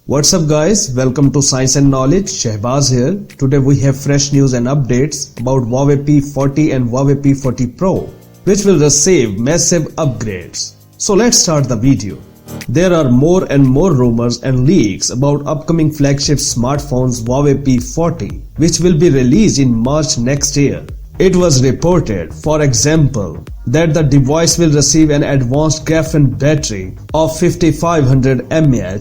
What's up guys, welcome to Science and Knowledge, Shehbaz here. Today we have fresh news and updates about Huawei P40 and Huawei P40 Pro, which will receive massive upgrades. So let's start the video. There are more and more rumors and leaks about upcoming flagship smartphones Huawei P40, which will be released in March next year. It was reported, for example, that the device will receive an advanced graphene battery of 5500 mAh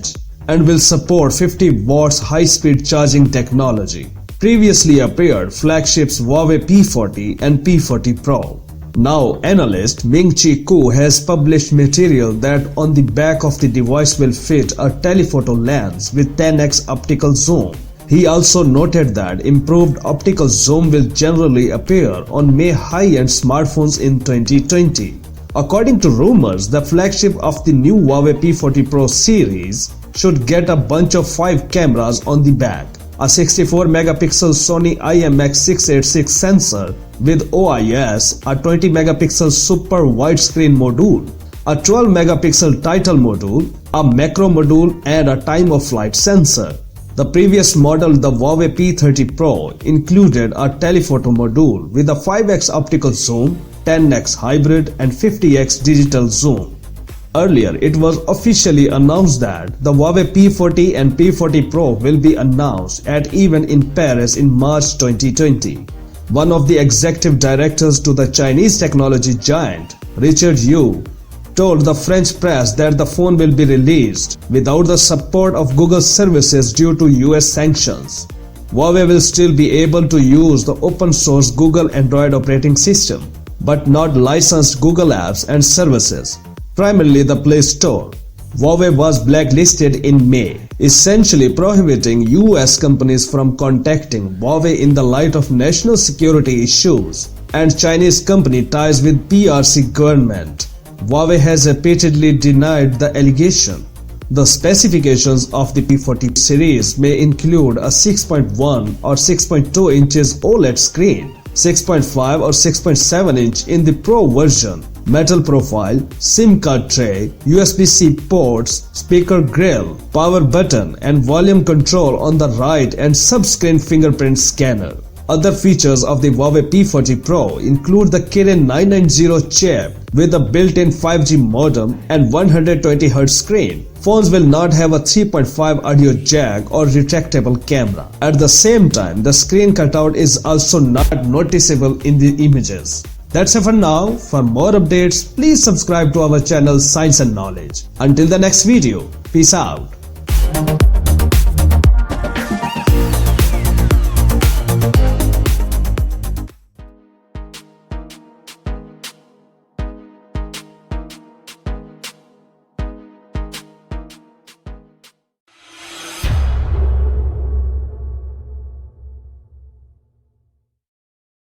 and will support 50 watts high-speed charging technology. Previously appeared flagships Huawei P40 and P40 Pro. Now analyst Ming-Chi Kuo has published material that on the back of the device will fit a telephoto lens with 10x optical zoom. He also noted that improved optical zoom will generally appear on high-end smartphones in 2020. According to rumors, the flagship of the new Huawei P40 Pro series should get a bunch of 5 cameras on the back, a 64-megapixel Sony IMX686 sensor with OIS, a 20-megapixel super widescreen module, a 12-megapixel title module, a macro module and a time-of-flight sensor. The previous model, the Huawei P30 Pro, included a telephoto module with a 5x optical zoom, 10x hybrid and 50x digital zoom. Earlier, it was officially announced that the Huawei P40 and P40 Pro will be announced at an event in Paris in March 2020. One of the executive directors to the Chinese technology giant, Richard Yu, told the French press that the phone will be released without the support of Google services due to US sanctions. Huawei will still be able to use the open-source Google Android operating system, but not licensed Google apps and services, primarily the Play Store. Huawei was blacklisted in May, essentially prohibiting US companies from contacting Huawei in the light of national security issues and Chinese company ties with PRC government. Huawei has repeatedly denied the allegation. The specifications of the P40 series may include a 6.1 or 6.2 inches OLED screen, 6.5 or 6.7 inch in the Pro version, metal profile, SIM card tray, USB-C ports, speaker grill, power button and volume control on the right and sub-screen fingerprint scanner. Other features of the Huawei P40 Pro include the Kirin 990 chip with a built-in 5G modem and 120Hz screen. Phones will not have a 3.5 audio jack or retractable camera. At the same time, the screen cutout is also not noticeable in the images. That's it for now. For more updates, please subscribe to our channel Science and Knowledge. Until the next video, peace out.